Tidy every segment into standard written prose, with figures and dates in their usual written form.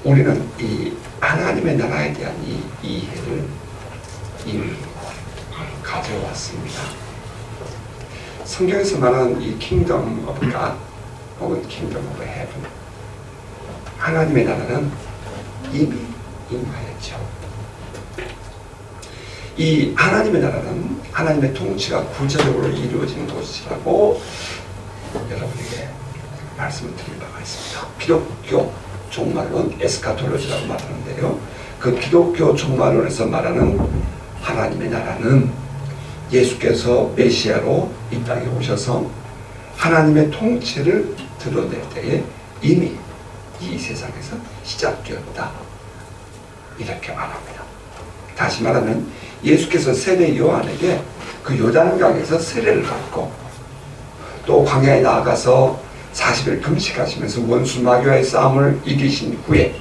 우리는 이 하나님의 나라에 대한 이 이해를 이미 가져왔습니다. 성경에서 말하는 이 킹덤 오브 갓 혹은 킹덤 오브 헤븐, 하나님의 나라는 이미 임하였죠. 이 하나님의 나라는 하나님의 통치가 구체적으로 이루어지는 곳이라고 여러분에게 말씀을 드릴 바가 있습니다. 기독교 종말론 에스카톨로지라고 말하는데요, 그 기독교 종말론에서 말하는 하나님의 나라는 예수께서 메시아로 이 땅에 오셔서 하나님의 통치를 드러낼 때에 이미 이 세상에서 시작되었다, 이렇게 말합니다. 다시 말하면 예수께서 세례 요한에게 그 요단강에서 세례를 받고 또 광야에 나아가서 40일 금식하시면서 원수 마귀와의 싸움을 이기신 후에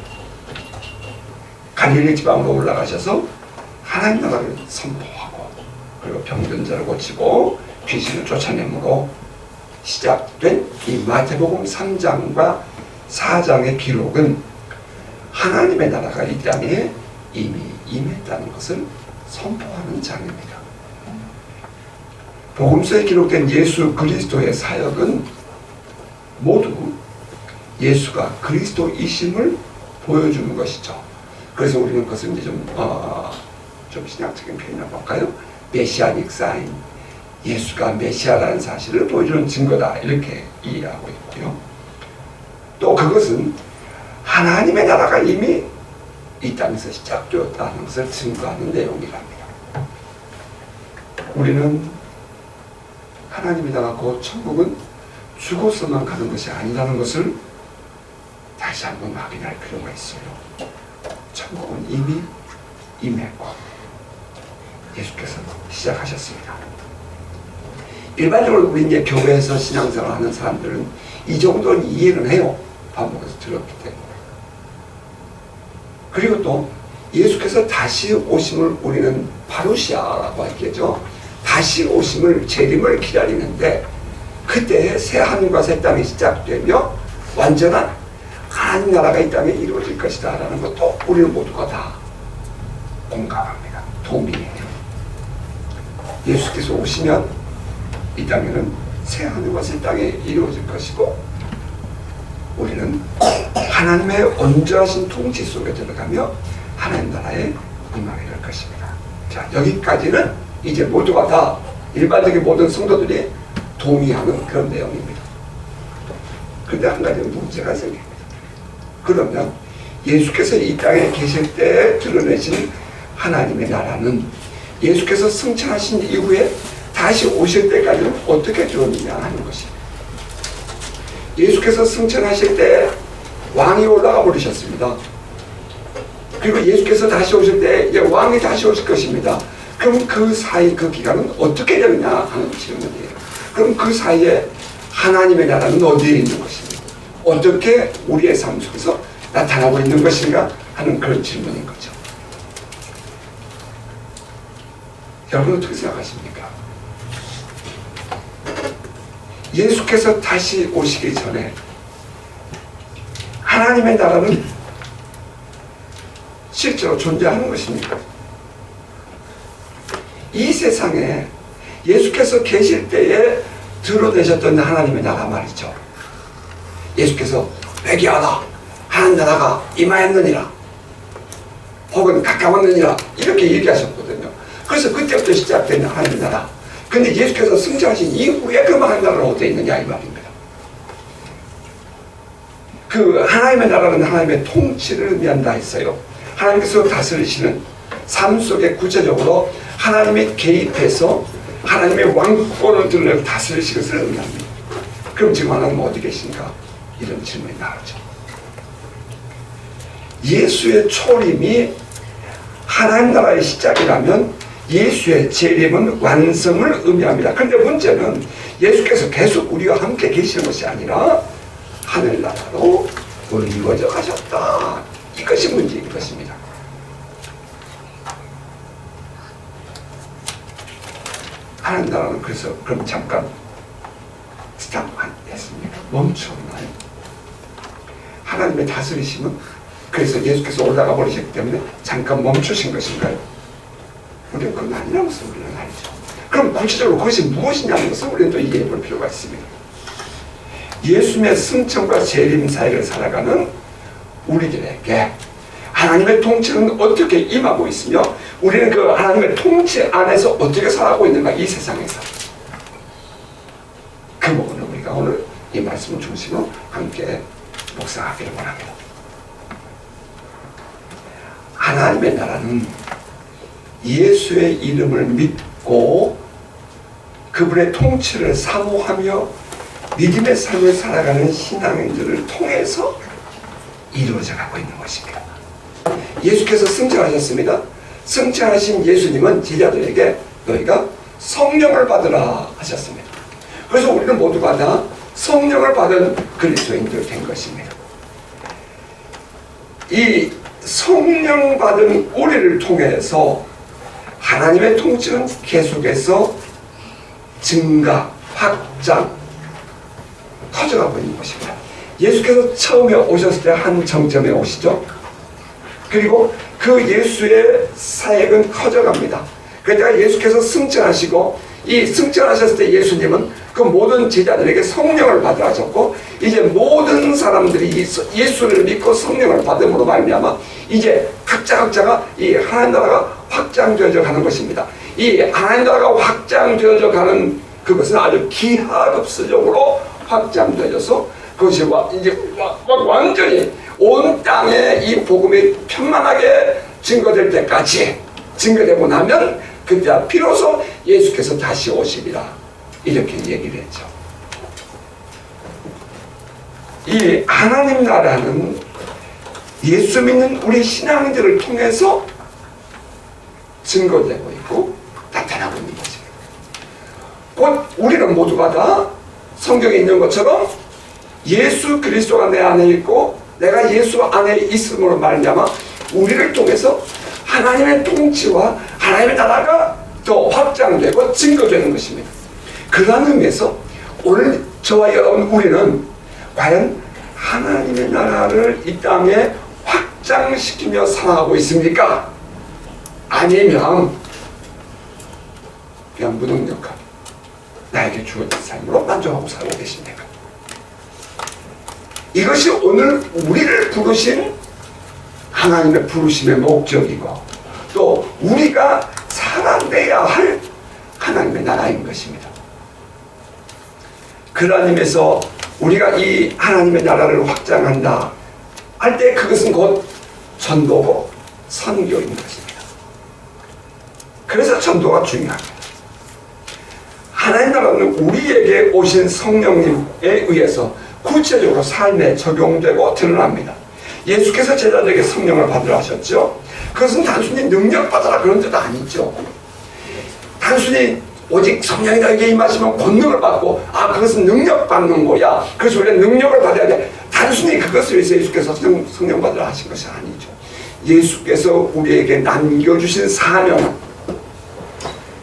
갈릴리 지방으로 올라가셔서 하나님 나라를 선포하고, 그리고 병든 자를 고치고 귀신을 쫓아내므로 시작된 이 마태복음 3장과 4장의 기록은 하나님의 나라가 이 땅에 이미 임했다는 것을 선포하는 장입니다. 복음서에 기록된 예수 그리스도의 사역은 모두 예수가 그리스도이심을 보여주는 것이죠. 그래서 우리는 그것을 이제 좀 신학적인 표현을 볼까요? 메시아닉 사인, 예수가 메시아라는 사실을 보여주는 증거다, 이렇게 이해하고 있고요. 또 그것은 하나님의 나라가 이미 이 땅에서 시작되었다는 것을 증거하는 내용이랍니다. 우리는 하나님의 나라 곧 천국은 죽어서만 가는 것이 아니라는 것을 다시 한번 확인할 필요가 있어요. 천국은 이미 임했고 예수께서 시작하셨습니다. 일반적으로 우리 이제 교회에서 신앙생활 하는 사람들은 이 정도는 이해는 해요. 반복해서 들었기 때문에. 그리고 또 예수께서 다시 오심을 우리는 파루시아라고 하겠죠. 다시 오심을, 재림을 기다리는데, 그때의 새 하늘과 새 땅이 시작되며 완전한 하나님 나라가 이 땅에 이루어질 것이다 라는 것도 우리는 모두가 다 공감합니다. 동의해요. 예수께서 오시면 이 땅에는 새 하늘과 새 땅이 이루어질 것이고, 우리는 하나님의 온전하신 통치 속에 들어가며 하나님 나라에 임하게 될 것입니다. 자, 여기까지는 이제 모두가 다 일반적인 모든 성도들이 동의하는 그런 내용입니다. 그런데 한 가지 문제가 생깁니다. 그러면 예수께서 이 땅에 계실 때 드러내신 하나님의 나라는 예수께서 승천하신 이후에 다시 오실 때까지는 어떻게 드러내냐 하는 것입니다. 예수께서 승천하실 때 왕이 올라가 버리셨습니다. 그리고 예수께서 다시 오실 때 이제 왕이 다시 오실 것입니다. 그럼 그 사이 그 기간은 어떻게 되느냐 하는 질문이에요. 그럼 그 사이에 하나님의 나라는 어디에 있는 것입니까? 어떻게 우리의 삶 속에서 나타나고 있는 것인가 하는 그런 질문인 거죠. 여러분 어떻게 생각하십니까? 예수께서 다시 오시기 전에 하나님의 나라는 실제로 존재하는 것입니까? 이 세상에 예수께서 계실 때에 드러내셨던 하나님의 나라 말이죠. 예수께서 회개하라, 하나님 나라가 임하였느니라, 혹은 가까웠느니라, 이렇게 얘기하셨거든요. 그래서 그때부터 시작된 하나님의 나라. 근데 예수께서 승천하신 이후에 그 하나님의 나라가 어디에 있느냐 이 말입니다. 그 하나님의 나라는 하나님의 통치를 의미한다 했어요. 하나님께서 다스리시는 삶 속에 구체적으로 하나님이 개입해서 하나님의 왕권을 드러내고 다스리시는 것을 의미합니다. 그럼 지금 하나님은 어디 계신가? 이런 질문이 나오죠. 예수의 초림이 하나님 나라의 시작이라면 예수의 재림은 완성을 의미합니다. 그런데 문제는 예수께서 계속 우리와 함께 계시는 것이 아니라 하늘나라로 옮겨져 가셨다. 이것이 문제인 것입니다. 하늘나라는 그래서 그럼 잠깐 스탑 안 했습니까? 멈춰나요? 하나님의 다스리심은 그래서 예수께서 올라가 버리셨기 때문에 잠깐 멈추신 것인가요? 우리는 그건 아니라는 것을 우리는 알죠. 그럼 구체적으로 그것이 무엇이냐는 것을 우리는 또 이해해 볼 필요가 있습니다. 예수님의 승천과 재림 사이를 살아가는 우리들에게 하나님의 통치는 어떻게 임하고 있으며 우리는 그 하나님의 통치 안에서 어떻게 살아가고 있는가, 이 세상에서. 그 부분을 우리가 오늘 이 말씀 중심으로 함께 묵상하기를 원합니다. 하나님의 나라는 예수의 이름을 믿고 그분의 통치를 사모하며 믿음의 삶을 살아가는 신앙인들을 통해서 이루어져 가고 있는 것입니다. 예수께서 승천하셨습니다. 승천하신 예수님은 제자들에게 너희가 성령을 받으라 하셨습니다. 그래서 우리는 모두가 다 성령을 받은 그리스도인들 된 것입니다. 이 성령 받은 우리를 통해서 하나님의 통치는 계속해서 증가, 확장, 커져가고 있는 것입니다. 예수께서 처음에 오셨을 때 한 정점에 오시죠. 그리고 그 예수의 사역은 커져갑니다. 그러니까 예수께서 승천하시고 이 승천하셨을 때 예수님은 그 모든 제자들에게 성령을 받으라 하셨고 이제 모든 사람들이 예수를 믿고 성령을 받음으로 말미암아 이제 각자가 이 하나님 나라가 확장되어져 가는 것입니다. 이 하나님 나라가 확장되어져 가는 그것은 아주 기하급수적으로 확장되어져서 그것이 이제 완전히 온 땅에 이 복음이 편만하게 증거될 때까지 증거되고 나면 그때 비로소 예수께서 다시 오시리라 이렇게 얘기를 했죠. 이 하나님 나라는 예수 믿는 우리 신앙인들을 통해서 증거되고 있고 나타나고 있는 것입니다. 곧 우리는 모두가 다 성경에 있는 것처럼 예수 그리스도가 내 안에 있고 내가 예수 안에 있음으로 말미암아 우리를 통해서 하나님의 통치와 하나님의 나라가 더 확장되고 증거되는 것입니다. 그러한 의미에서 오늘 저와 여러분 우리는 과연 하나님의 나라를 이 땅에 확장시키며 살아가고 있습니까? 아니면 그냥 무능력하게 나에게 주어진 삶으로 만족하고 살고 계십니까? 이것이 오늘 우리를 부르신 하나님의 부르심의 목적이고 또 우리가 살아내야 할 하나님의 나라인 것입니다. 그러한 의미에서 우리가 이 하나님의 나라를 확장한다 할 때 그것은 곧 전도고 선교인 것입니다. 그래서 전도가 중요합니다. 하나님 나라는 우리에게 오신 성령님에 의해서 구체적으로 삶에 적용되고 드러납니다. 예수께서 제자들에게 성령을 받으라 하셨죠. 그것은 단순히 능력 받아라 그런 뜻 아니죠. 단순히 오직 성령이 나에게 임하시면 권능을 받고 그것은 능력 받는 거야. 그래서 우리가 능력을 받아야 돼. 단순히 그것을 위해서 예수께서 성령 받으라 하신 것이 아니죠. 예수께서 우리에게 남겨주신 사명,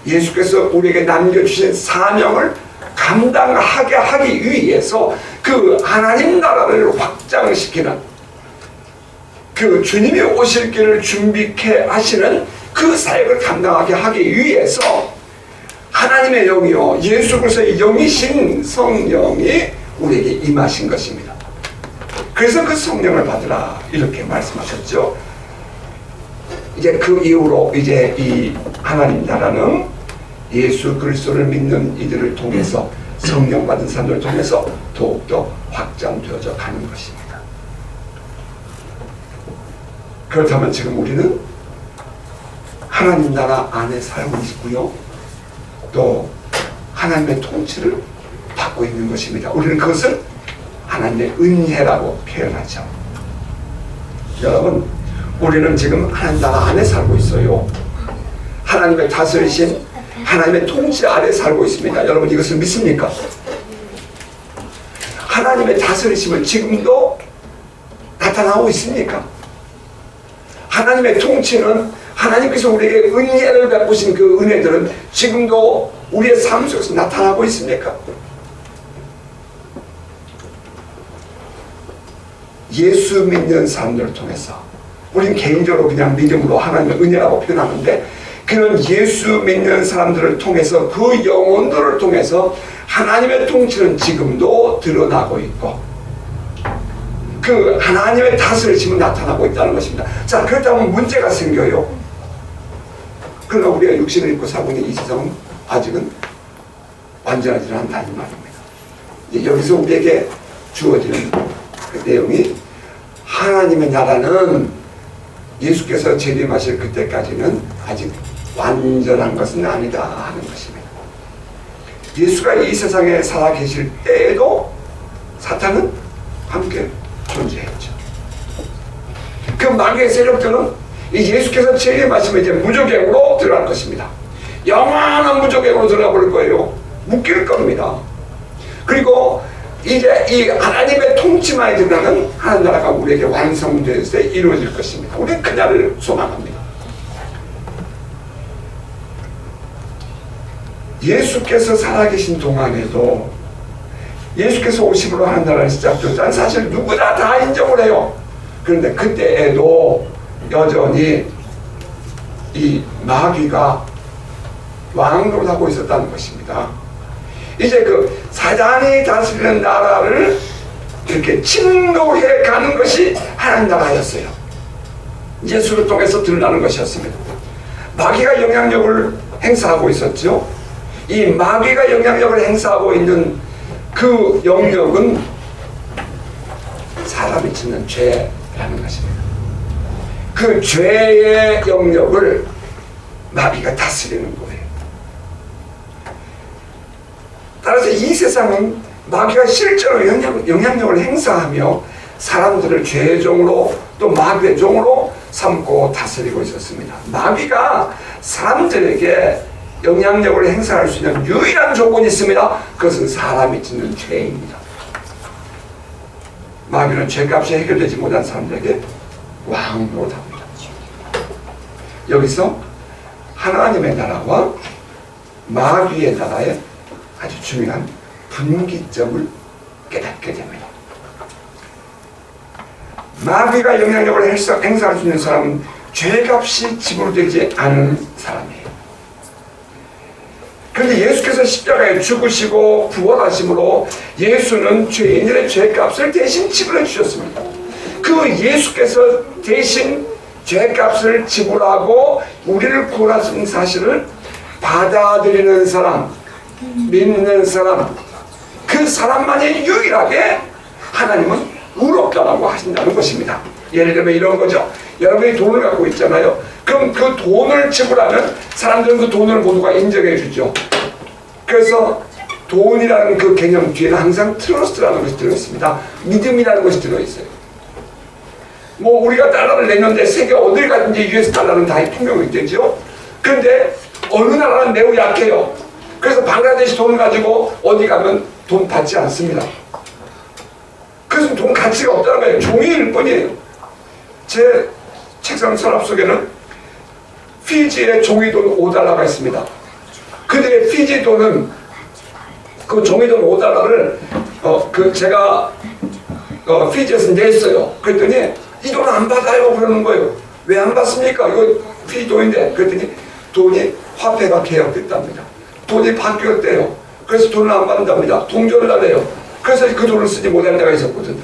예수께서 우리에게 남겨주신 사명을 감당하게 하기 위해서 그 하나님 나라를 확장시키는 그 주님이 오실 길을 준비케 하시는 그 사역을 감당하게 하기 위해서 하나님의 영이요 예수 그리스도의 영이신 성령이 우리에게 임하신 것입니다. 그래서 그 성령을 받으라 이렇게 말씀하셨죠. 이제 그 이후로 이제 이 하나님 나라는 예수 그리스도를 믿는 이들을 통해서 성령 받은 사람들을 통해서 더욱더 확장되어져 가는 것입니다. 그렇다면 지금 우리는 하나님 나라 안에 살고 있고요. 또 하나님의 통치를 받고 있는 것입니다. 우리는 그것을 하나님의 은혜라고 표현하죠. 여러분, 우리는 지금 하나님 나라 안에 살고 있어요. 하나님의 다스리신 하나님의 통치 아래 살고 있습니다. 여러분 이것을 믿습니까? 하나님의 다스리심은 지금도 나타나고 있습니까? 하나님의 통치는 하나님께서 우리에게 은혜를 베푸신 그 은혜들은 지금도 우리의 삶 속에서 나타나고 있습니까? 예수 믿는 사람들을 통해서, 우린 개인적으로 그냥 믿음으로 하나님의 은혜라고 표현하는데, 그런 예수 믿는 사람들을 통해서, 그 영혼들을 통해서 하나님의 통치는 지금도 드러나고 있고, 그 하나님의 다스리심은 나타나고 있다는 것입니다. 자, 그렇다면 문제가 생겨요. 그러나 우리가 육신을 입고 살고 있는 이 세상은 아직은 완전하지 않다는 말입니다. 이제 여기서 우리에게 주어지는 그 내용이, 하나님의 나라는 예수께서 재림하실 그때까지는 아직 완전한 것은 아니다 하는 것입니다. 예수가 이 세상에 살아계실 때에도 사탄은 함께 존재했죠. 그 마귀의 세력들은 이 예수께서 재림하시면 이제 무저갱으로 들어갈 것입니다. 영원한 무저갱으로 들어가 버릴 거예요. 묶일 겁니다. 그리고 이제 이 하나님의 통치만이 드러나는 하나님 나라가 우리에게 완성될 때 이루어질 것입니다. 우리는 그날을 소망합니다. 예수께서 살아계신 동안에도, 예수께서 오심으로 하는 나라를 시작했다는 사실 누구나 다 인정을 해요. 그런데 그때에도 여전히 이 마귀가 왕노릇하고 있었다는 것입니다. 이제 그 사단이 다스리는 나라를 이렇게 침노해 가는 것이 하나님 나라였어요. 예수를 통해서 드러나는 것이었습니다. 마귀가 영향력을 행사하고 있었죠. 이 마귀가 영향력을 행사하고 있는 그 영역은 사람이 짓는 죄라는 것입니다. 그 죄의 영역을 마귀가 다스리는 거예요. 따라서 이 세상은 마귀가 실제로 영향력을 행사하며 사람들을 죄의 종으로, 또 마귀의 종으로 삼고 다스리고 있었습니다. 마귀가 사람들에게 영향력을 행사할 수 있는 유일한 조건이 있습니다. 그것은 사람이 짓는 죄입니다. 마귀는 죄값이 해결되지 못한 사람들에게 왕노릇합니다. 여기서 하나님의 나라와 마귀의 나라의 아주 중요한 분기점을 깨닫게 됩니다. 마귀가 영향력을 행사할 수 있는 사람은 죄값이 지불되지 않은 사람이에요. 그런데 예수께서 십자가에 죽으시고 부활하심으로 예수는 죄인들의 죄값을 대신 지불해 주셨습니다. 그 예수께서 대신 죄값을 지불하고 우리를 구원하신 사실을 받아들이는 사람, 믿는 사람, 그 사람만이 유일하게 하나님은 의롭다라고 하신다는 것입니다. 예를 들면 이런 거죠. 여러분이 돈을 갖고 있잖아요. 그럼 그 돈을 지불하면 사람들은 그 돈을 모두가 인정해 주죠. 그래서 돈이라는 그 개념 뒤에는 항상 트러스트라는 것이 들어있습니다. 믿음이라는 것이 들어있어요. 뭐 우리가 달러를 내는데 세계 어딜 가든지 US 달러는 다 통용이 되죠. 그런데 어느 나라는 매우 약해요. 그래서 방글라데시 돈을 가지고 어디 가면 돈 받지 않습니다. 그래서 돈 가치가 없다는 거예요. 종이일 뿐이에요. 제 책상 서랍 속에는 피지의 종이돈 5달러가 있습니다. 그들의 피지 돈은 그 종이돈 5달러를 제가 피지에서 냈어요. 그랬더니 이 돈 안 받아요 그러는 거예요. 왜 안 받습니까? 이거 피지 돈인데. 그랬더니 돈이 화폐가 개혁됐답니다. 돈이 바뀌었대요. 그래서 돈을 안 받는답니다. 동전을 달래요. 그래서 그 돈을 쓰지 못할 때가 있었거든요.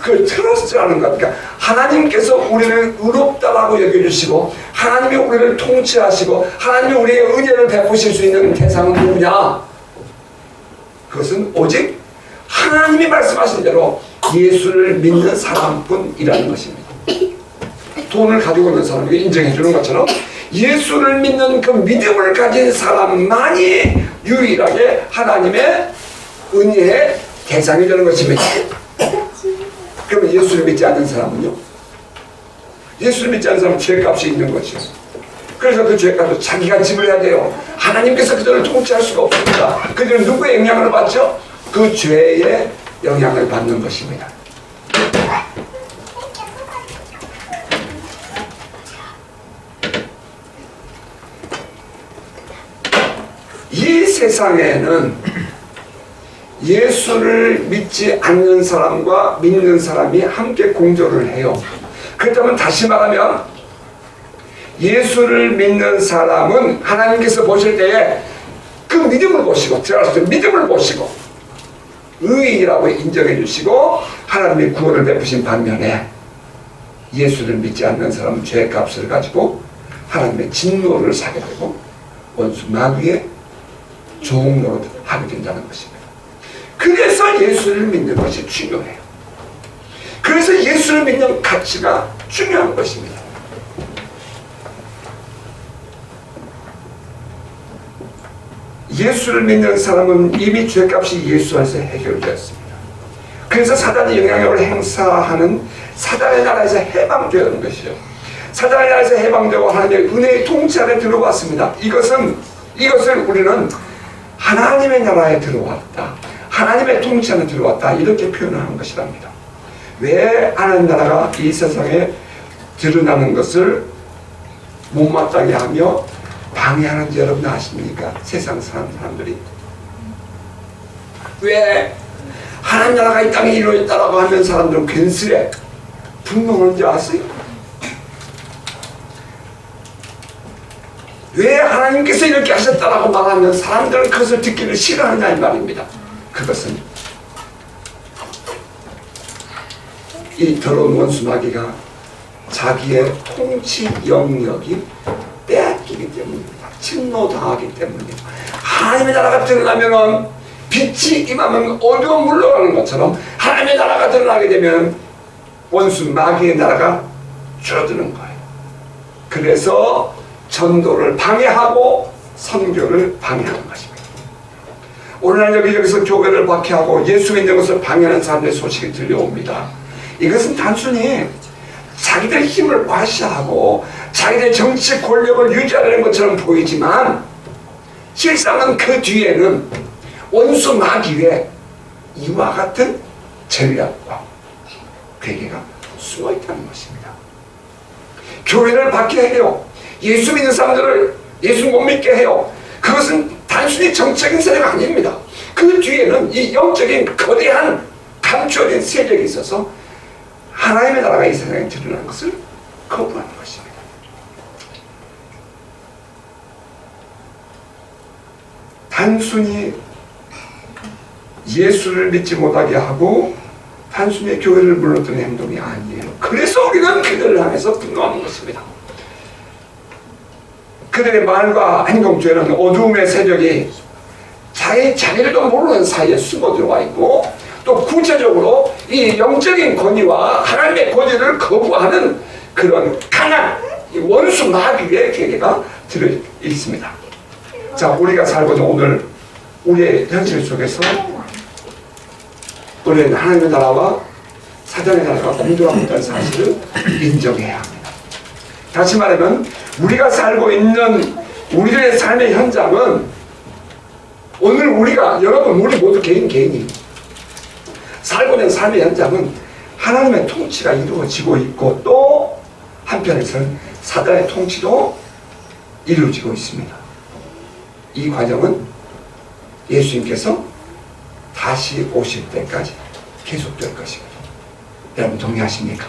그 트러스트라는 것, 그러니까 하나님께서 우리를 의롭다라고 여겨주시고 하나님이 우리를 통치하시고 하나님이 우리에게 은혜를 베푸실 수 있는 대상은 누구냐? 그것은 오직 하나님이 말씀하신 대로 예수를 믿는 사람뿐이라는 것입니다. 돈을 가지고 있는 사람에게 인정해 주는 것처럼 예수를 믿는 그 믿음을 가진 사람만이 유일하게 하나님의 은혜의 대상이 되는 것입니다. 그러면 예수를 믿지 않는 사람은요? 예수를 믿지 않는 사람은 죄값이 있는 거죠. 그래서 그 죄값을 자기가 지불해야 돼요. 하나님께서 그들을 통치할 수가 없습니다. 그들은 누구의 영향을 받죠? 그 죄의 영향을 받는 것입니다. 이 세상에는 예수를 믿지 않는 사람과 믿는 사람이 함께 공존을 해요. 그렇다면 다시 말하면 예수를 믿는 사람은 하나님께서 보실 때에 그 믿음을 보시고, 들어가서 믿음을 보시고 의인이라고 인정해 주시고 하나님의 구원을 베푸신 반면에, 예수를 믿지 않는 사람은 죄의 값을 가지고 하나님의 진노를 사게 되고 원수 마귀의 종로로 하게 된다는 것입니다. 그래서 예수를 믿는 것이 중요해요. 그래서 예수를 믿는 가치가 중요한 것입니다. 예수를 믿는 사람은 이미 죄값이 예수 안에서 해결되었습니다. 그래서 사단의 영향력을 행사하는 사단의 나라에서 해방되는 것이죠. 사단의 나라에서 해방되고 하나님의 은혜의 통치 안에 들어왔습니다. 이것을 우리는 하나님의 나라에 들어왔다, 하나님의 통치 안에 들어왔다, 이렇게 표현하는 것이랍니다. 왜 하나님 나라가 이 세상에 드러나는 것을 못마땅해 하며 방해하는지 여러분 아십니까? 세상 사람들이 왜 하나님 나라가 이 땅에 이루어졌다라고 하면 사람들은 괜스레 분노하는지 아세요? 왜 하나님께서 이렇게 하셨다라고 말하면 사람들은 그것을 듣기를 싫어하느냐 이 말입니다. 그것은 이 더러운 원수 마귀가 자기의 통치 영역이 빼앗기기 때문입니다. 침노당하기 때문입니다. 하나님의 나라가 드러나면 빛이 임하면 어두워 물러가는 것처럼 하나님의 나라가 드러나게 되면 원수 마귀의 나라가 줄어드는 거예요. 그래서 전도를 방해하고 선교를 방해하는 것입니다. 오늘날 여기저기서 교회를 박해하고 예수 믿는 것을 방해하는 사람들의 소식이 들려옵니다. 이것은 단순히 자기들 힘을 과시하고 자기들 정치 권력을 유지하려는 것처럼 보이지만 실상은 그 뒤에는 원수 마귀의 이와 같은 전략과 괴계가 숨어 있다는 것입니다. 교회를 박해해요. 예수 믿는 사람들을 예수 못 믿게 해요. 그것은 단순히 정적인 세례가 아닙니다. 그 뒤에는 이 영적인 거대한 감추어진 세력이 있어서 하나님의 나라가 이 세상에 드러나는 것을 거부하는 것입니다. 단순히 예수를 믿지 못하게 하고 단순히 교회를 물러뜨리는 행동이 아니에요. 그래서 우리는 그들을 향해서 분노하는 것입니다. 그들의 말과 행동 중에는 어두움의 세력이 자기들도 모르는 사이에 숨어 들어와 있고, 또 구체적으로 이 영적인 권위와 하나님의 권위를 거부하는 그런 강한 원수 마귀의 계계가 들어 있습니다. 자, 우리가 살고 있는 오늘 우리의 현실 속에서 우리는 하나님의 나라와 사단의 나라가 공존하고 있다는 사실을 인정해야 합니다. 다시 말하면 우리가 살고 있는 우리들의 삶의 현장은 오늘 우리가, 여러분, 우리 모두 개인이 살고 있는 삶의 현장은 하나님의 통치가 이루어지고 있고, 또 한편에서는 사단의 통치도 이루어지고 있습니다. 이 과정은 예수님께서 다시 오실 때까지 계속될 것입니다. 여러분 동의하십니까?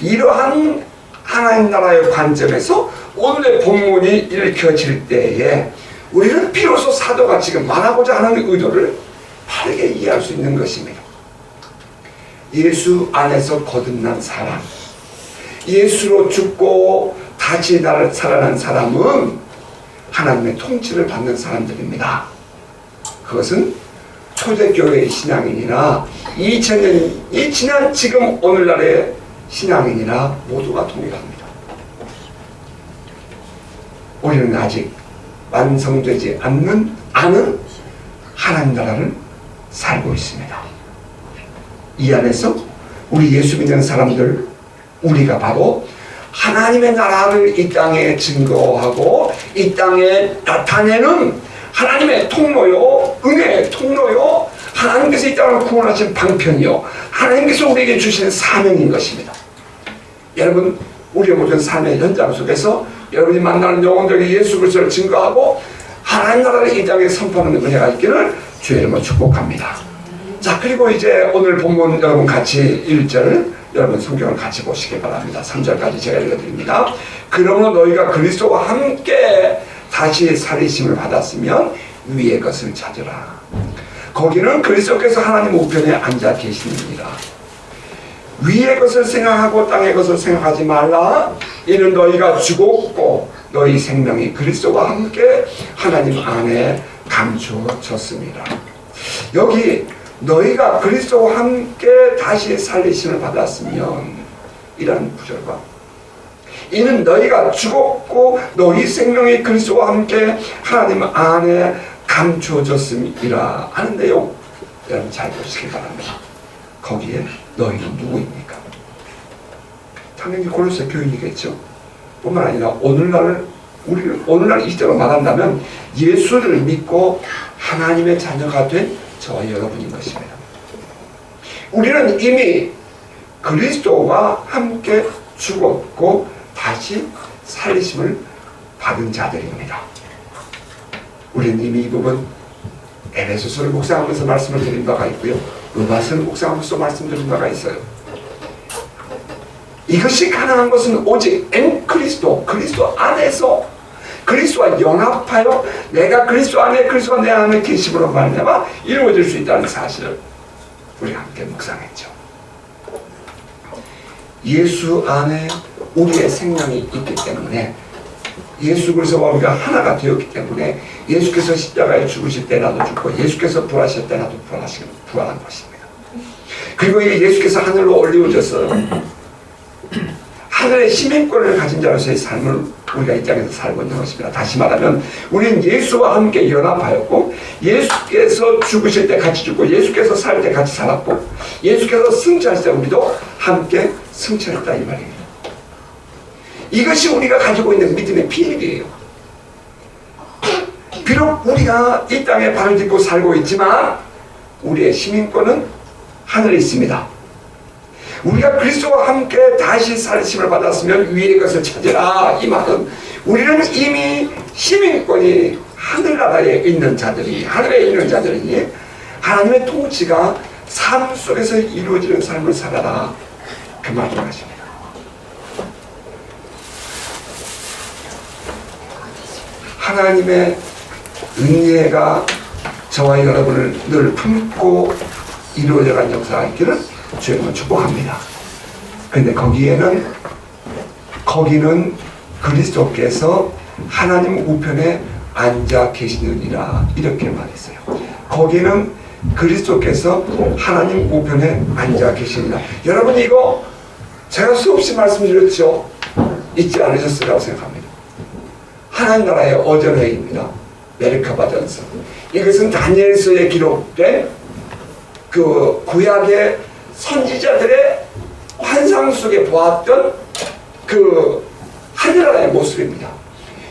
이러한 하나님 나라의 관점에서 오늘의 본문이 읽혀질 때에 우리는 비로소 사도가 지금 말하고자 하는 의도를 바르게 이해할 수 있는 것입니다. 예수 안에서 거듭난 사람, 예수로 죽고 다시 살아난 사람은 하나님의 통치를 받는 사람들입니다. 그것은 초대교회의 신앙인이나 2000년이 지난 지금 오늘날의 신앙인이나 모두가 동일합니다. 우리는 아직 완성되지 않는 하나님 나라를 살고 있습니다. 이 안에서 우리 예수 믿는 사람들, 우리가 바로 하나님의 나라를 이 땅에 증거하고 이 땅에 나타내는 하나님의 통로요, 은혜의 통로요, 하나님께서 이 땅을 구원하신 방편이요, 하나님께서 우리에게 주시는 사명인 것입니다. 여러분, 우리의 모든 삶의 현장 속에서 여러분이 만나는 영혼들에게 예수 그리스도를 증거하고 하나님 나라를 이 땅에 선포하는 은혜가 있기를 주의 이름으로 축복합니다. 자, 그리고 이제 오늘 본문 여러분 같이 1절 여러분 성경을 같이 보시기 바랍니다. 3절까지 제가 읽어드립니다. 그러므로 너희가 그리스도와 함께 다시 살리심을 받았으면 위의 것을 찾으라. 거기는 그리스도께서 하나님 우편에 앉아 계시느니라. 위의 것을 생각하고 땅의 것을 생각하지 말라. 이는 너희가 죽었고 너희 생명이 그리스도와 함께 하나님 안에 감추어졌습니다. 여기 너희가 그리스도와 함께 다시 살리심을 받았으면 이라는 구절과 이는 너희가 죽었고 너희 생명이 그리스도와 함께 하나님 안에 감추어졌음이라 하는 내용 여러분 잘 보시기 바랍니다. 거기에 너희는 누구입니까? 당연히 골로새 교인이겠죠. 뿐만 아니라 우리는 오늘날 이 시대로 말한다면 예수를 믿고 하나님의 자녀가 된 저와 여러분인 것입니다. 우리는 이미 그리스도와 함께 죽었고 다시 살리심을 받은 자들입니다. 우리는 이미 이 부분 에베소서를 묵상하면서 말씀을 드린 바가 있고요. 로마서를 묵상하면서 말씀드린 바가 있어요. 이것이 가능한 것은 오직 그리스도 안에서 그리스도와 연합하여 내가 그리스도 안에 그리스도가 내 안에 계심으로 말미암아 이루어질 수 있다는 사실을 우리가 함께 묵상했죠. 예수 안에 우리의 생명이 있기 때문에 예수 그리스도와 우리가 하나가 되었기 때문에 예수께서 십자가에 죽으실 때 나도 죽고 예수께서 부활하실 때 나도 부활한 것입니다. 그리고 예수께서 하늘로 올리워져서 하늘의 시민권을 가진 자로서의 삶을 우리가 이 땅에서 살고 있는 것입니다. 다시 말하면 우리는 예수와 함께 연합하였고 예수께서 죽으실 때 같이 죽고 예수께서 살 때 같이 살았고 예수께서 승천하실 때 우리도 함께 승천했다 이 말입니다. 이것이 우리가 가지고 있는 믿음의 비밀이에요. 비록 우리가 이 땅에 발을 딛고 살고 있지만 우리의 시민권은 하늘에 있습니다. 우리가 그리스도와 함께 다시 살리심을 받았으면 위의 것을 찾으라. 이 말은 우리는 이미 시민권이 하늘나라에 있는 자들이 하늘에 있는 자들이니 하나님의 통치가 삶 속에서 이루어지는 삶을 살아라 그 말을 하십니다. 하나님의 은혜가 저와 여러분을 늘 품고 이루어져간 역사가 있기를 주님은 축복합니다. 그런데 거기는 그리스도께서 하나님 우편에 앉아 계시느니라 이렇게 말했어요. 거기는 그리스도께서 하나님 우편에 앉아 계시느니라. 여러분 이거 제가 수없이 말씀드렸죠. 잊지 않으셨으리라고 생각합니다. 하나님 나라의 어전회입니다. 메르카바전서. 이것은 다니엘서에 기록된 그 구약의 선지자들의 환상 속에 보았던 그 하늘나라의 모습입니다.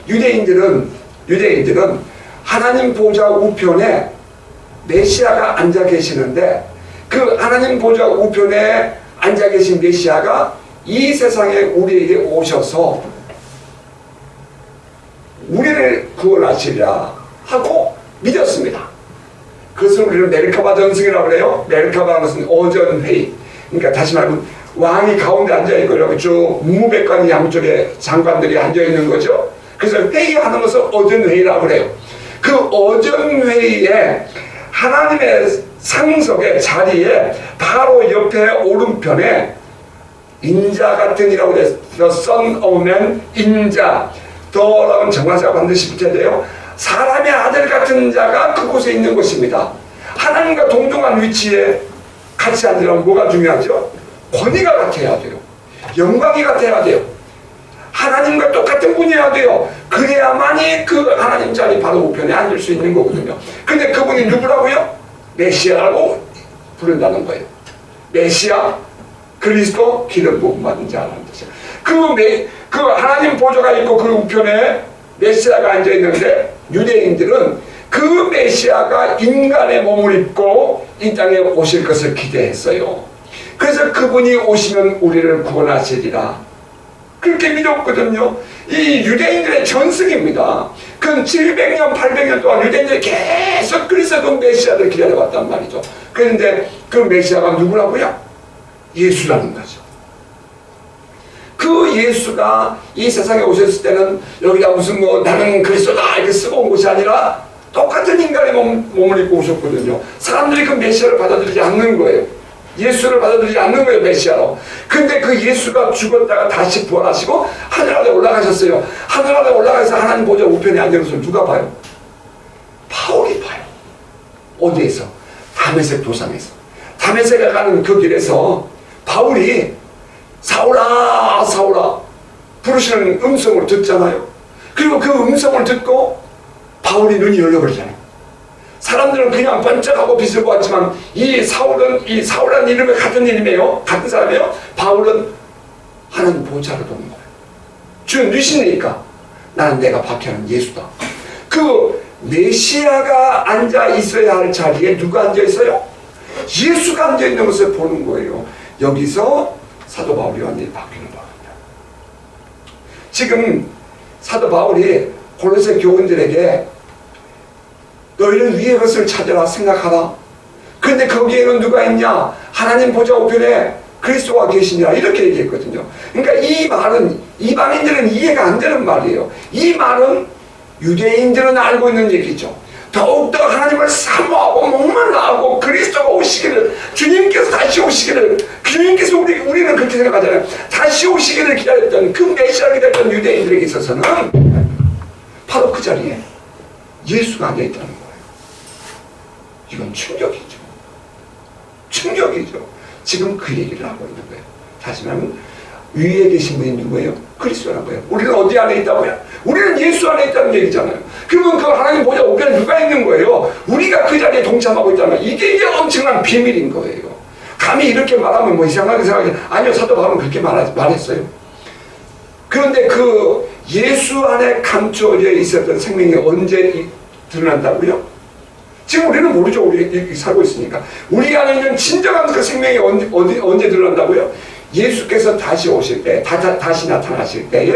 유대인들은 하나님 보좌 우편에 메시아가 앉아 계시는데 그 하나님 보좌 우편에 앉아 계신 메시아가 이 세상에 우리에게 오셔서 우리를 구원하시리라 하고 믿었습니다. 그것을 우리는 메르카바 전승이라고 그래요. 메르카바는 것은 오전회의. 그러니까 다시 말하면 왕이 가운데 앉아있고 이렇게 쭉 무백관 양쪽에 장관들이 앉아있는 거죠. 그래서 회의하는 것을 오전회의라고 그래요. 그 오전회의에 하나님의 상석의 자리에 바로 옆에 오른편에 인자 같은 이라고 돼서 Son of Man, 인자 더라는 정관사가 반드시 붙여야 돼요. 사람의 아들 같은 자가 그곳에 있는 것입니다. 하나님과 동등한 위치에 같이 앉으려면 뭐가 중요하죠? 권위가 같아야 돼요. 영광이 같아야 돼요. 하나님과 똑같은 분이어야 돼요. 그래야만이 그 하나님 자리 바로 우편에 앉을 수 있는 거거든요. 근데 그분이 누구라고요? 메시아라고 부른다는 거예요. 메시아, 그리스도, 기름 부음 받은 자라는 뜻이에요. 그 하나님 보좌가 있고 그 우편에 메시아가 앉아있는데 유대인들은 그 메시아가 인간의 몸을 입고 이 땅에 오실 것을 기대했어요. 그래서 그분이 오시면 우리를 구원하시리라 그렇게 믿었거든요. 이 유대인들의 전승입니다. 그 700년, 800년 동안 유대인들이 계속 그리스도 그 메시아를 기다려왔단 말이죠. 그런데 그 메시아가 누구라고요? 예수라는 거죠. 그 예수가 이 세상에 오셨을 때는 여기다 무슨 뭐 나는 그리스도다 이렇게 쓰고 온 것이 아니라 똑같은 인간의 몸을 입고 오셨거든요. 사람들이 그 메시아를 받아들이지 않는 거예요. 예수를 받아들이지 않는 거예요, 메시아로. 근데 그 예수가 죽었다가 다시 부활하시고 하늘아래 올라가셨어요. 하늘아래 올라가서 하나님 보좌 우편에 앉아서 누가 봐요? 바울이 봐요. 어디에서? 다메섹 도상에서. 다메섹에 가는 그 길에서 바울이 사울아 사울아 부르시는 음성을 듣잖아요. 그리고 그 음성을 듣고 바울이 눈이 열려버리잖아요. 사람들은 그냥 번쩍하고 빛을 보았지만 이 사울이라는 이름이 같은 이름이에요. 같은 사람이에요. 바울은 하나님 보좌를 보는 거예요. 주는 누시니까 나는 내가 박해하는 예수다. 그 메시아가 앉아 있어야 할 자리에 누가 앉아 있어요? 예수가 앉아 있는 것을 보는 거예요. 여기서 사도 바울이 완전히 바뀌는 겁니다. 지금 사도 바울이 골로새 교인들에게 너희는 위의 것을 찾아라 생각하라. 그런데 거기에는 누가 있냐? 하나님 보좌 우편에 그리스도가 계시니라 이렇게 얘기했거든요. 그러니까 이 말은 이방인들은 이해가 안 되는 말이에요. 이 말은 유대인들은 알고 있는 얘기죠. 더욱더 하나님을 사모하고 목말라하고 그리스도가 오시기를, 주님께서 다시 오시기를, 주님께서 우리는 그렇게 생각하잖아요. 다시 오시기를 기다렸던 그 메시아를 기다렸던 유대인들에게 있어서는 바로 그 자리에 예수가 앉아있다는 거예요. 이건 충격이죠. 충격이죠. 지금 그 얘기를 하고 있는 거예요. 다시 말하면 위에 계신 분이 누구예요? 그리스도라는 거예요. 우리는 어디 안에 있다고요? 우리는 예수 안에 있다는 얘기잖아요. 그러면 그 하나님 보좌 우편에 누가 있는 거예요? 우리가 그 자리에 동참하고 있다는 거예요. 이게 엄청난 비밀인 거예요. 감히 이렇게 말하면 뭐 이상하게 생각해. 아니요, 사도 바울은 그렇게 말했어요. 그런데 그 예수 안에 감춰져 있었던 생명이 언제 드러난다고요? 지금 우리는 모르죠. 우리 살고 있으니까. 우리 안에 있는 진정한 그 생명이 언제 드러난다고요? 예수께서 다시 오실 때, 다시 나타나실 때에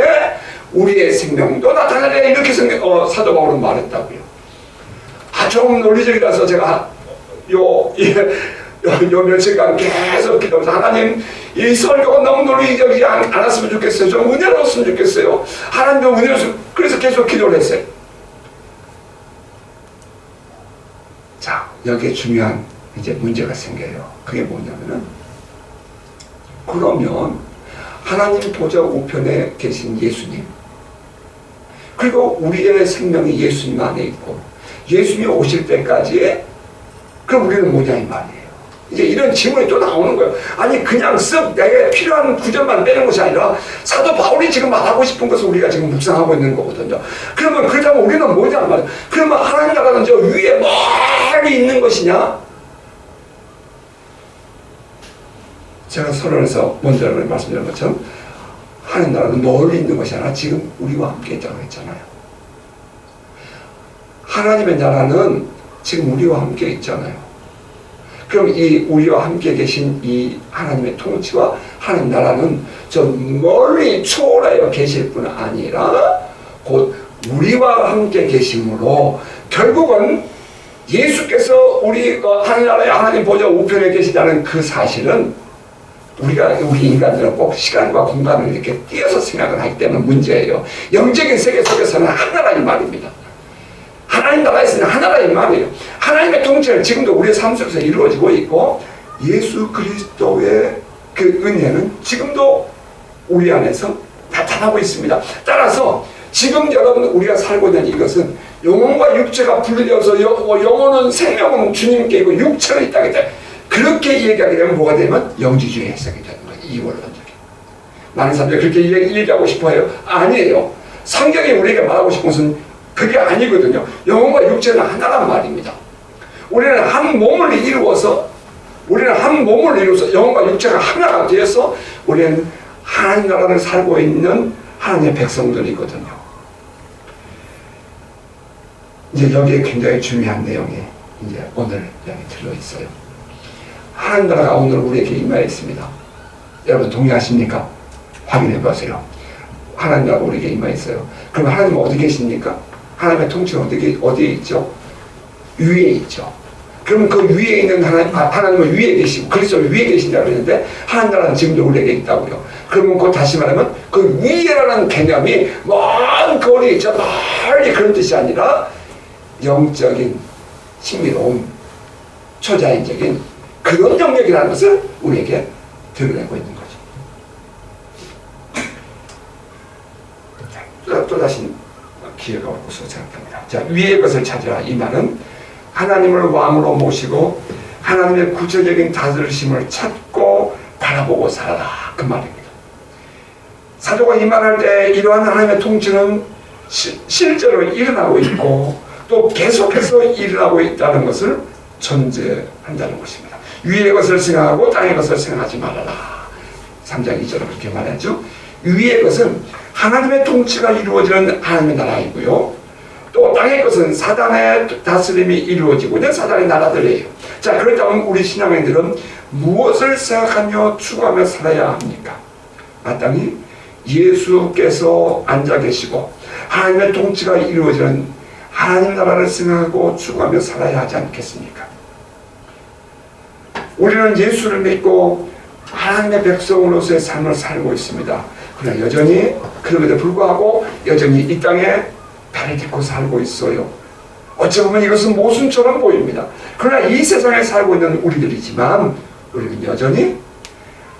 우리의 생명도 나타나리라 이렇게 사도 바울은 말했다고요. 좀 논리적이라서 제가 요 며칠간 계속 기도하면서 하나님 이 설교가 너무 논리적이지 않았으면 좋겠어요. 좀 은혜로웠으면 좋겠어요. 하나님 좀 은혜로웠으면. 그래서 계속 기도를 했어요. 자, 여기에 중요한 이제 문제가 생겨요. 그게 뭐냐면은, 그러면 하나님 보좌 우편에 계신 예수님, 그리고 우리의 생명이 예수님 안에 있고 예수님이 오실 때까지 그럼 우리는 뭐냐 이 말이에요. 이제 이런 질문이 또 나오는 거예요. 아니 그냥 쓱 내게 필요한 구절만 빼는 것이 아니라 사도 바울이 지금 말하고 싶은 것을 우리가 지금 묵상하고 있는 거거든요. 그러면 그렇다면 우리는 뭐냐 말이에요. 그러면 하나님 나라는 저 위에 멀리 있는 것이냐? 제가 선언에서 먼저 말씀드린 것처럼 하나님 나라는 멀리 있는 것이 아니라 지금 우리와 함께 있다고 했잖아요. 하나님의 나라는 지금 우리와 함께 있잖아요. 그럼 이 우리와 함께 계신 이 하나님의 통치와 하나님 나라는 저 멀리 초월하여 계실 뿐 아니라 곧 우리와 함께 계심으로 결국은 예수께서 우리 하나님 나라의 하나님 보좌 우편에 계시다는 그 사실은 우리 인간들은 꼭 시간과 공간을 이렇게 띄어서 생각을 하기 때문에 문제예요. 영적인 세계 속에서는 하나라는 말입니다. 하나님 나라에서는 하나라는 말이에요. 하나님의 통치는 지금도 우리의 삶 속에서 이루어지고 있고 예수 그리스도의 그 은혜는 지금도 우리 안에서 나타나고 있습니다. 따라서 지금 여러분 우리가 살고 있는 이것은 영혼과 육체가 분리되어서 영혼은 생명은 주님께 있고 육체는 있다기 때문에 그렇게 얘기하게 되면 뭐가 되면 영지주의 해석이 되는 거예요. 이원론적인. 많은 사람들이 그렇게 얘기하고 싶어요. 아니에요. 성경이 우리에게 말하고 싶은 것은 그게 아니거든요. 영혼과 육체는 하나란 말입니다. 우리는 한 몸을 이루어서 영혼과 육체가 하나가 되어서 우리는 하나님 나라를 살고 있는 하나님의 백성들이거든요. 이제 여기에 굉장히 중요한 내용이 이제 오늘 여기 들어있어요. 하나님 나라가 오늘 우리에게 임하여 있습니다. 여러분 동의하십니까? 확인해 보세요. 하나님 나라가 우리에게 임하 있어요. 그럼 하나님은 어디 계십니까? 하나님의 통치는 어디에 있죠? 위에 있죠. 그럼 그 위에 있는 하나님은 위에 계시고 그리스도는 위에 계신다고 그랬는데 하나님 나라는 지금도 우리에게 있다고요. 그러면 그 다시 말하면 그 위에라는 개념이 먼 거리에 있죠. 멀리 그런 뜻이 아니라 영적인 신비로운 초자연적인 그런 영역이라는 것을 우리에게 드러내고 있는 거죠. 또다시 기회가 올 것으로 생각합니다. 자, 위의 것을 찾으라. 이 말은 하나님을 왕으로 모시고 하나님의 구체적인 다스리심을 찾고 바라보고 살아라. 그 말입니다. 사도가 이 말할 때 이러한 하나님의 통치는 실제로 일어나고 있고 또 계속해서 일어나고 있다는 것을 전제한다는 것입니다. 위의 것을 생각하고 땅의 것을 생각하지 말아라. 3장 2절은 그렇게 말하죠. 위의 것은 하나님의 통치가 이루어지는 하나님의 나라이고요. 또 땅의 것은 사단의 다스림이 이루어지고 있는 사단의 나라들이에요. 자, 그렇다면 우리 신앙인들은 무엇을 생각하며 추구하며 살아야 합니까? 마땅히 예수께서 앉아 계시고 하나님의 통치가 이루어지는 하나님 나라를 생각하고 추구하며 살아야 하지 않겠습니까? 우리는 예수를 믿고 하나님의 백성으로서의 삶을 살고 있습니다. 그러나 여전히 그럼에도 불구하고 여전히 이 땅에 발을 딛고 살고 있어요. 어찌 보면 이것은 모순처럼 보입니다. 그러나 이 세상에 살고 있는 우리들이지만 우리는 여전히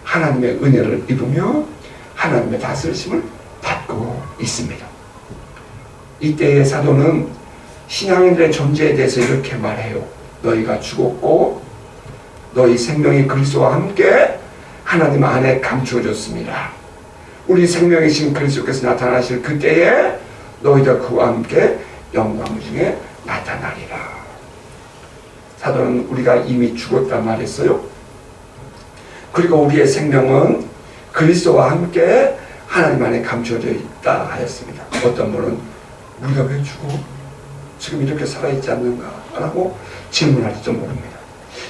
하나님의 은혜를 입으며 하나님의 다스리심을 받고 있습니다. 이때의 사도는 신앙인들의 존재에 대해서 이렇게 말해요. 너희가 죽었고 너희 생명이 그리스도와 함께 하나님 안에 감추어졌습니다. 우리 생명이신 그리스도께서 나타나실 그때에 너희도 그와 함께 영광 중에 나타나리라. 사도는 우리가 이미 죽었단 말했어요. 그리고 우리의 생명은 그리스도와 함께 하나님 안에 감추어져 있다 하였습니다. 어떤 분은 우리가 왜 죽어? 지금 이렇게 살아있지 않는가? 라고 질문할지도 모릅니다.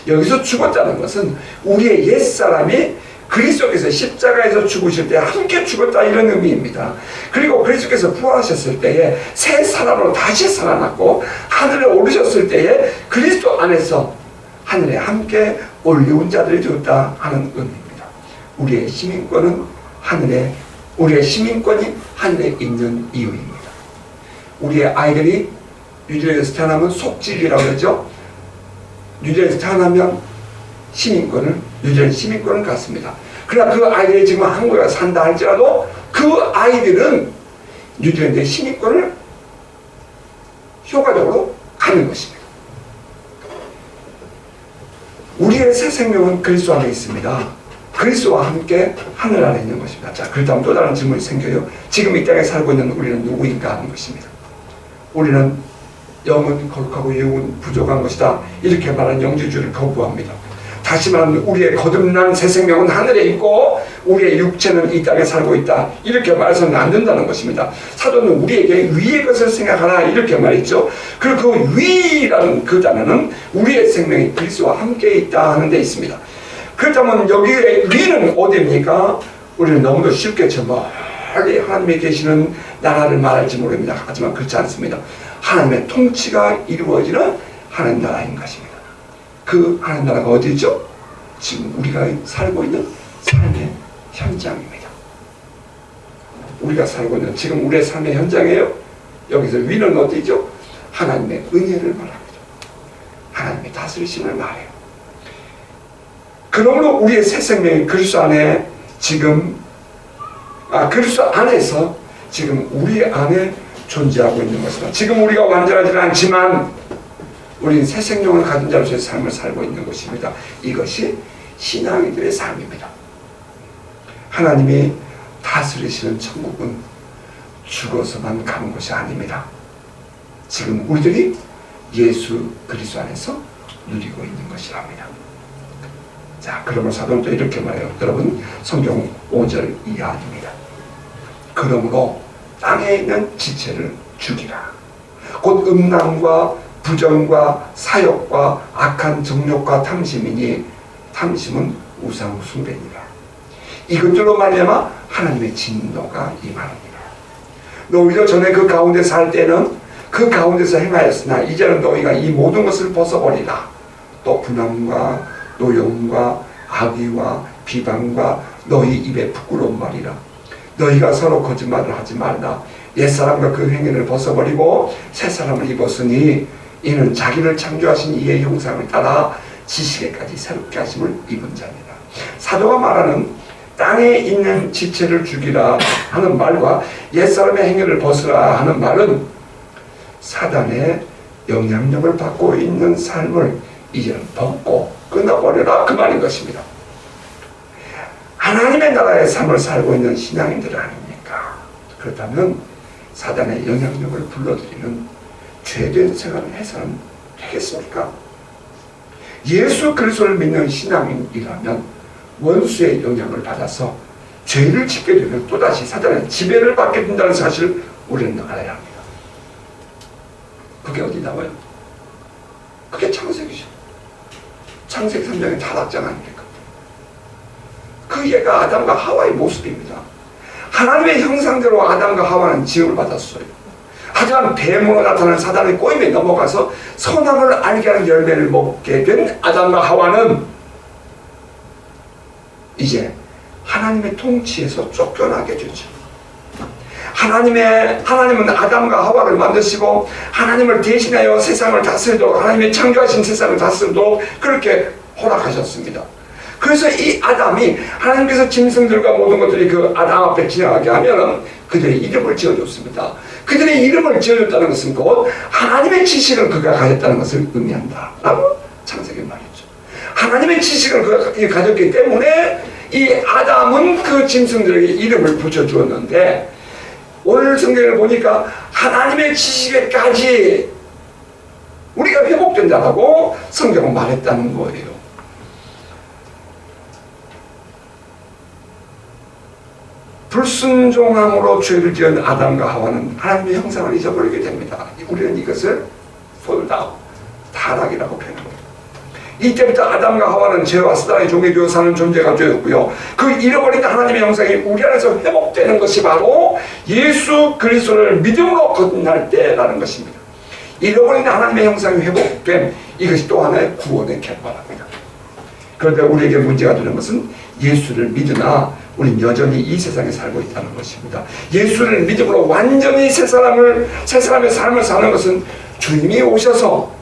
여기서 죽었다는 것은 우리의 옛사람이 그리스도께서 십자가에서 죽으실 때 함께 죽었다 이런 의미입니다. 그리고 그리스도께서 부활하셨을 때에 새 사람으로 다시 살아났고 하늘에 오르셨을 때에 그리스도 안에서 하늘에 함께 올리운 자들이 되었다 하는 의미입니다. 우리의 시민권은 우리의 시민권이 하늘에 있는 이유입니다. 우리의 아이들이 뉴질랜드에서 태어나면 속질이라고 그러죠. 뉴질랜드에서 태어나면 뉴질랜드 시민권을 갖습니다. 그러나 그 아이들이 지금 한국에 산다 할지라도 그 아이들은 뉴질랜드의 시민권을 효과적으로 갖는 것입니다. 우리의 새 생명은 그리스도 안에 있습니다. 그리스도와 함께 하늘 아래 있는 것입니다. 자, 그렇다면 또 다른 질문이 생겨요. 지금 이 땅에 살고 있는 우리는 누구인가 하는 것입니다. 우리는 영은 거룩하고 영은 부족한 것이다. 이렇게 말하는 영지주의를 거부합니다. 다시 말하면 우리의 거듭난 새 생명은 하늘에 있고 우리의 육체는 이 땅에 살고 있다. 이렇게 말해서는 안 된다는 것입니다. 사도는 우리에게 위의 것을 생각하라 이렇게 말했죠. 그리고 그 위라는 그 단어는 우리의 생명이 그리스도와 함께 있다 하는 데 있습니다. 그렇다면 여기에 위는 어디입니까? 우리는 너무도 쉽게 저 멀리 하나님이 계시는 나라를 말할지 모릅니다. 하지만 그렇지 않습니다. 하나님의 통치가 이루어지는 하나님 나라인 것입니다. 그 하나님 나라가 어디죠? 지금 우리가 살고 있는 삶의 현장입니다. 우리가 살고 있는 지금 우리의 삶의 현장이에요. 여기서 위는 어디죠? 하나님의 은혜를 말합니다. 하나님의 다스리심을 말해요. 그러므로 우리의 새 생명이 그리스도 안에 그리스도 안에서 지금 우리 안에 존재하고 있는 것입니다. 지금 우리가 완전하지는 않지만 우리는 새 생명을 가진 자로서의 삶을 살고 있는 것입니다. 이것이 신앙인들의 삶입니다. 하나님이 다스리시는 천국은 죽어서만 가는 것이 아닙니다. 지금 우리들이 예수 그리스도 안에서 누리고 있는 것이랍니다. 자, 그러면 사도는 또 이렇게 말해요. 여러분, 성경 5절 이하입니다. 그러므로 땅에 있는 지체를 죽이라. 곧 음란과 부정과 사욕과 악한 정욕과 탐심이니 탐심은 우상 숭배니라. 이것들로 말미암아 하나님의 진노가 임하느니라. 너희도 전에 그 가운데 살 때는 그 가운데서 행하였으나 이제는 너희가 이 모든 것을 벗어버리라. 또 분함과 노여움과 악의와 비방과 너희 입에 부끄러운 말이라. 너희가 서로 거짓말을 하지 말라. 옛사람과 그 행위를 벗어버리고 새사람을 입었으니 이는 자기를 창조하신 이의 형상을 따라 지식에까지 새롭게 하심을 입은 자니라. 사도가 말하는 땅에 있는 지체를 죽이라 하는 말과 옛사람의 행위를 벗으라 하는 말은 사단의 영향력을 받고 있는 삶을 이제는 벗고 끊어버려라 그 말인 것입니다. 하나님의 나라의 삶을 살고 있는 신앙인들 아닙니까? 그렇다면 사단의 영향력을 불러들이는 죄된 생활을 해서는 되겠습니까? 예수 그리스도를 믿는 신앙인이라면 원수의 영향을 받아서 죄를 짓게 되면 또다시 사단의 지배를 받게 된다는 사실을 우리는 알아야 합니다. 그게 어디 나와요? 그게 창세기죠. 창세기 3장의 타락장 아닙니까? 그 얘가 아담과 하와의 모습입니다. 하나님의 형상대로 아담과 하와는 지음을 받았어요. 하지만 뱀으로 나타나는 사단의 꼬임에 넘어가서 선악을 알게 하는 열매를 먹게 된 아담과 하와는 이제 하나님의 통치에서 쫓겨나게 되죠. 하나님은 아담과 하와를 만드시고 하나님을 대신하여 세상을 다스리도록, 하나님의 창조하신 세상을 다스리도록 그렇게 허락하셨습니다. 그래서 이 아담이 하나님께서 짐승들과 모든 것들이 그 아담 앞에 지나가게 하면은 그들의 이름을 지어줬습니다. 그들의 이름을 지어줬다는 것은 곧 하나님의 지식을 그가 가졌다는 것을 의미한다 라고 창세기 말이죠. 하나님의 지식을 그가 가졌기 때문에 이 아담은 그 짐승들에게 이름을 붙여주었는데, 오늘 성경을 보니까 하나님의 지식에까지 우리가 회복된다라고 성경은 말했다는 거예요. 불순종함으로 죄를 지은 아담과 하와는 하나님의 형상을 잊어버리게 됩니다. 우리는 이것을 fall down, 타락이라고 표현합니다. 이때부터 아담과 하와는 죄와 사단의 종이 되어 사는 존재가 되었고요. 그 잃어버린 하나님의 형상이 우리 안에서 회복되는 것이 바로 예수 그리스도를 믿음으로 거듭날 때라는 것입니다. 잃어버린 하나님의 형상이 회복됨, 이것이 또 하나의 구원의 결과랍니다. 그런데 우리에게 문제가 되는 것은 예수를 믿으나 우리는 여전히 이 세상에 살고 있다는 것입니다. 예수를 믿음으로 완전히 새 사람의 삶을 사는 것은 주님이 오셔서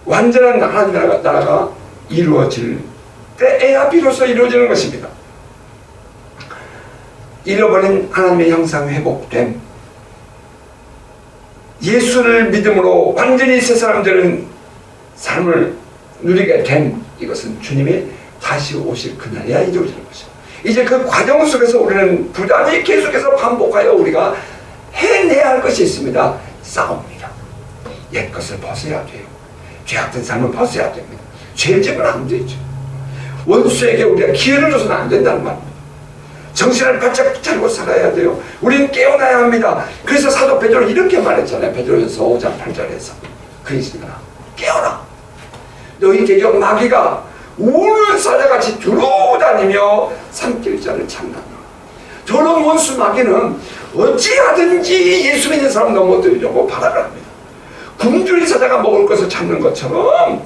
완전한 하나님의 나라가 이루어질 때에야 비로소 이루어지는 것입니다. 잃어버린 하나님의 형상이 회복된, 예수를 믿음으로 완전히 새 사람들은 삶을 누리게 된 이것은 주님이 다시 오실 그날이야 이루어지는 것이죠. 이제 그 과정 속에서 우리는 부단히 계속해서 반복하여 우리가 해내야 할 것이 있습니다. 싸웁니다. 옛것을 벗어야 돼요. 죄악된 삶을 벗어야 됩니다. 죄짓면 안 되죠. 원수에게 우리가 기회를 줘서는 안 된다는 말입니다. 정신을 바짝 차리고 살아야 돼요. 우리는 깨어나야 합니다. 그래서 사도 베드로는 이렇게 말했잖아요. 베드로전서 5장 8절에서 그리스도가 깨어나. 너희 대적 마귀가 우는 사자같이 들어다니며 삼킬 자를 찾나니. 저런 원수 마귀는 어찌하든지 예수 믿는 사람 넘어뜨리려고 발악을 합니다. 굶주린 사자가 먹을 것을 찾는 것처럼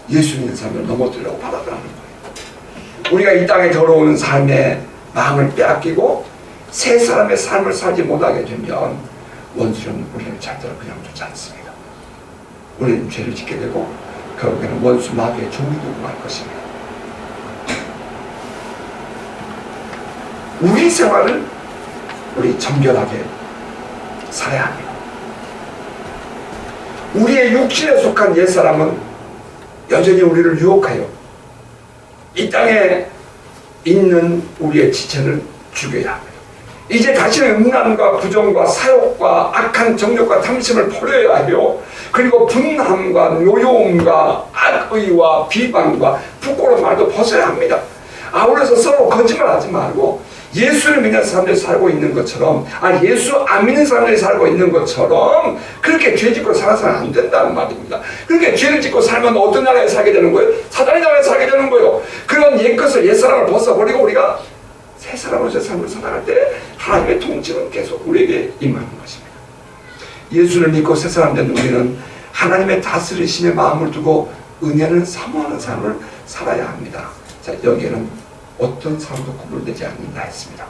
예수 믿는 사람을 넘어뜨리려고 발악을 하는 거예요. 우리가 이 땅에 더러운 삶의 마음을 빼앗기고 새 사람의 삶을 살지 못하게 되면 원수는 우리를 절대로 그냥 두지 않습니다. 우리는 죄를 짓게 되고 결국에는 원수 마귀의 종이 되고 말 것입니다. 우리 생활을 우리 정결하게 살아야 합니다. 우리의 육신에 속한 옛사람은 여전히 우리를 유혹하여 이 땅에 있는 우리의 지체를 죽여야 합니다. 이제 다시는 음란과 부정과 사욕과 악한 정욕과 탐심을 버려야 하며, 그리고 분함과 노여움과 악의와 비방과 부끄러운 말도 벗어야 합니다. 아울러서 서로 거짓말하지 말고 예수를 믿는 사람들이 살고 있는 것처럼, 예수 안 믿는 사람들이 살고 있는 것처럼 그렇게 죄 짓고 살아서는 안 된다는 말입니다. 그렇게 죄를 짓고 살면 어떤 나라에 살게 되는 거예요? 사단의 나라에 살게 되는 거예요. 그런 옛것을, 옛사람을 벗어버리고 우리가 새 사람으로서의 삶을 살아갈 때 하나님의 통치는 계속 우리에게 임하는 것입니다. 예수를 믿고 새 사람 된 우리는 하나님의 다스리심에 마음을 두고 은혜를 사모하는 삶을 살아야 합니다. 자, 여기에는 어떤 사람도 구분되지 않는다 했습니다.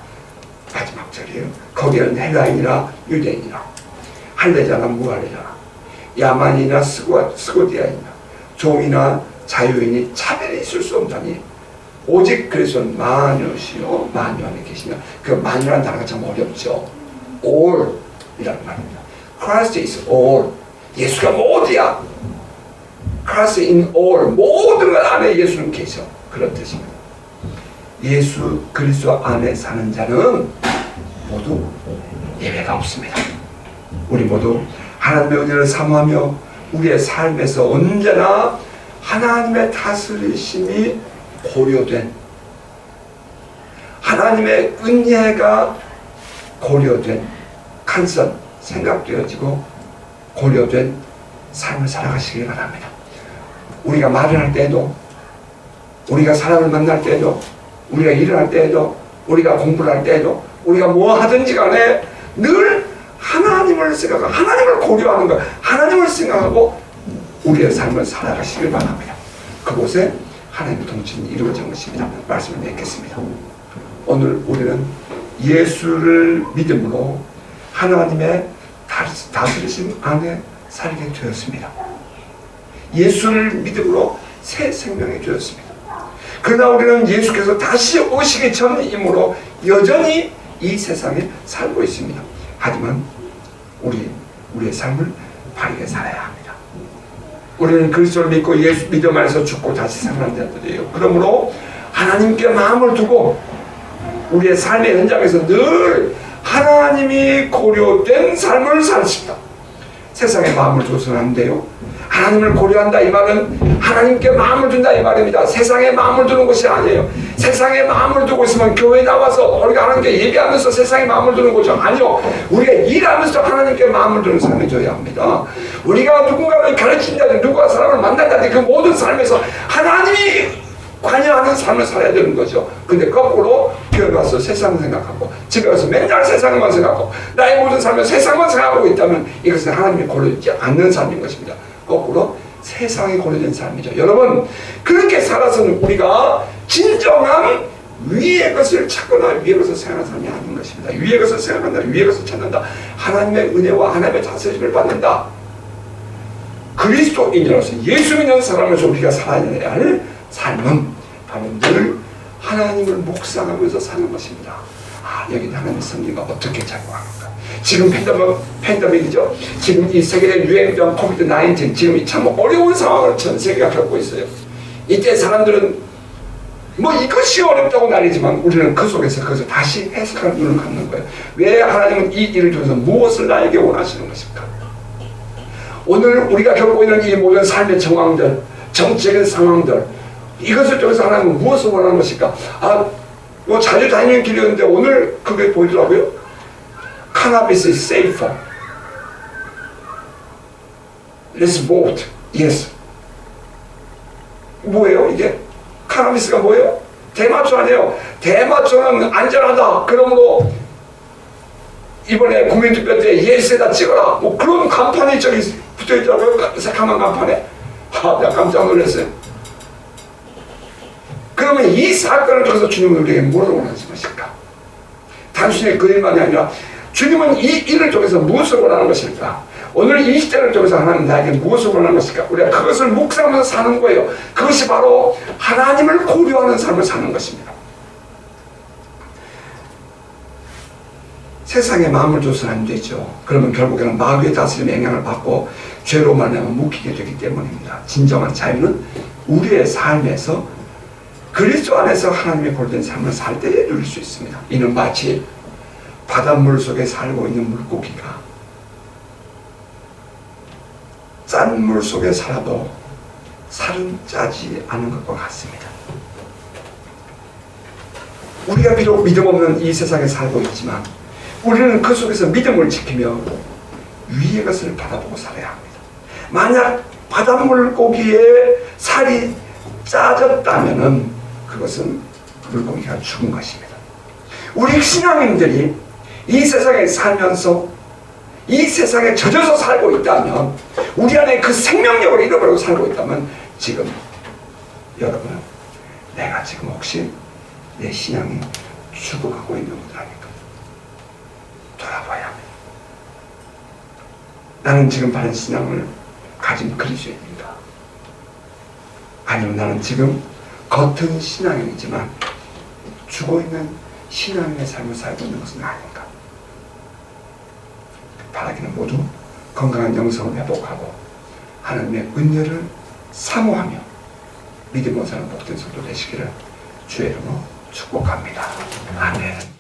마지막 절이에요. 거기에는 헬라인이나 유대인이나 할례자나 무할례자나 야만이나 스고디아이나 종이나 자유인이 차별이 있을 수 없다니 오직 그리스도는 만유시요 만유 안에 계시냐. 그 만유라는 단어가 참 어렵죠. all 이라는 말입니다. Christ is all. 예수가 모두야. Christ in all. 모든 것 안에 예수는 계셔. 그런 뜻입니다. 예수 그리스도 안에 사는 자는 모두 예외가 없습니다. 우리 모두 하나님의 은혜를 사모하며 우리의 삶에서 언제나 하나님의 다스리심이 고려된, 하나님의 은혜가 고려된, 간선 생각되어지고 고려된 삶을 살아가시길 바랍니다. 우리가 말을 할 때에도, 우리가 사람을 만날 때에도, 우리가 일을 할 때에도, 우리가 공부를 할 때에도, 우리가 뭐 하든지 간에 늘 하나님을 생각하고 하나님을 고려하는 것, 하나님을 생각하고 우리의 삶을 살아가시길 바랍니다. 그곳에 하나님의 통치는 이루어진 것입니다. 말씀을 맺겠습니다. 오늘 우리는 예수를 믿음으로 하나님의 다스리심 안에 살게 되었습니다. 예수를 믿음으로 새 생명이 되었습니다. 그러나 우리는 예수께서 다시 오시기 전이므로 여전히 이 세상에 살고 있습니다. 하지만 우리의 삶을 바르게 살아야 합니다. 우리는 그리스도를 믿고 예수 믿음 안에서 죽고 다시 살아난 자들이에요. 그러므로 하나님께 마음을 두고 우리의 삶의 현장에서 늘 하나님이 고려된 삶을 살십니다. 세상에 마음을 두어서는 안 돼요. 하나님을 고려한다 이 말은 하나님께 마음을 둔다 이 말입니다. 세상에 마음을 두는 것이 아니에요. 세상에 마음을 두고 있으면 교회 나와서 우리가 하나님께 예배하면서 세상에 마음을 두는 거죠. 아니요. 우리가 일하면서 하나님께 마음을 두는 삶이 되어야 합니다. 우리가 누군가를 가르친다든지 누가 사람을 만난다든지 그 모든 삶에서 하나님이 관여하는 삶을 살아야 되는 거죠. 근데 거꾸로 교회 가서 세상 생각하고 집에 가서 맨날 세상만 생각하고 나의 모든 삶을 세상만 생각하고 있다면 이것은 하나님이 고려되지 않는 삶인 것입니다. 거꾸로 세상에 고려된 삶이죠. 여러분, 그렇게 살아서는 우리가 진정한 위의 것을 찾거나 위의 것을 생각하는 삶이 아닌 것입니다. 위의 것을 생각한다, 위의 것을 찾는다. 하나님의 은혜와 하나님의 다스림을 받는다. 그리스도인으로서 예수 믿는 사람으로서 우리가 살아야 할 삶은 바로 늘 하나님을 묵상하면서 사는 것입니다. 여기 하나님의 성리가 어떻게 작용하는가. 지금 팬데믹이죠. 지금 이 세계의 유행병 코비드-19 지금 참 어려운 상황을 전 세계가 겪고 있어요. 이때 사람들은 뭐 이것이 어렵다고 난리지만 우리는 그 속에서 그것을 다시 해석할 눈을 갖는 거예요. 왜 하나님은 이 일을 통해서 무엇을 나에게 원하시는 것입니까? 오늘 우리가 겪고 있는 이 모든 삶의 정황들, 정치적인 상황들, 이것을 통해서 하나님은 무엇을 원하는 것일까? 뭐 자주 다니는 길이었는데 오늘 그게 보이더라고요. Cannabis is safer. Let's vote. Yes. 뭐예요 이게? 카나비스가 뭐예요? 대마초 아니에요. 대마초는 안전하다. 그러므로 이번에 국민투표 때 예스에다 찍어라. 뭐 그런 간판이 저기 붙어있더라고요. 새카만 간판에. 내가 깜짝 놀랐어요. 그러면 이 사건을 통해서 주님은 우리에게 무엇을 원하시는 것일까? 단순히 그 일만이 아니라 주님은 이 일을 통해서 무엇을 원하는 것일까? 오늘 이 시대를 통해서 하나님 나에게 무엇을 원하는 것일까? 우리가 그것을 묵상하면서 사는 거예요. 그것이 바로 하나님을 고려하는 삶을 사는 것입니다. 세상에 마음을 둬서는 안 되죠. 그러면 결국에는 마귀의 다스림의 영향을 받고 죄로 말미암아 묶이게 되기 때문입니다. 진정한 자유는 우리의 삶에서 그리스도 안에서 하나님의 고려된 삶을 살 때에 누릴 수 있습니다. 이는 마치 바닷물 속에 살고 있는 물고기가 짠 물 속에 살아도 살은 짜지 않은 것과 같습니다. 우리가 비록 믿음 없는 이 세상에 살고 있지만 우리는 그 속에서 믿음을 지키며 위의 것을 바라보고 살아야 합니다. 만약 바닷물고기의 살이 짜졌다면은 그것은 물고기가 죽은 것입니다. 우리 신앙인들이 이 세상에 살면서 이 세상에 젖어서 살고 있다면, 우리 안에 그 생명력을 잃어버리고 살고 있다면, 지금 여러분, 내가 지금 혹시 내 신앙이 죽어가고 있는 것 아닐까? 돌아봐야 합니다. 나는 지금 바른 신앙을 가진 그리스도인입니다. 아니면 나는 지금 겉은 신앙인이지만 죽어있는 신앙인의 삶을 살고 있는 것은 아닌가? 바라기는 모두 건강한 영성을 회복하고 하나님의 은혜를 사모하며 믿음으로 사는 복된 성도 되시기를 주의 이름으로 축복합니다. 아멘.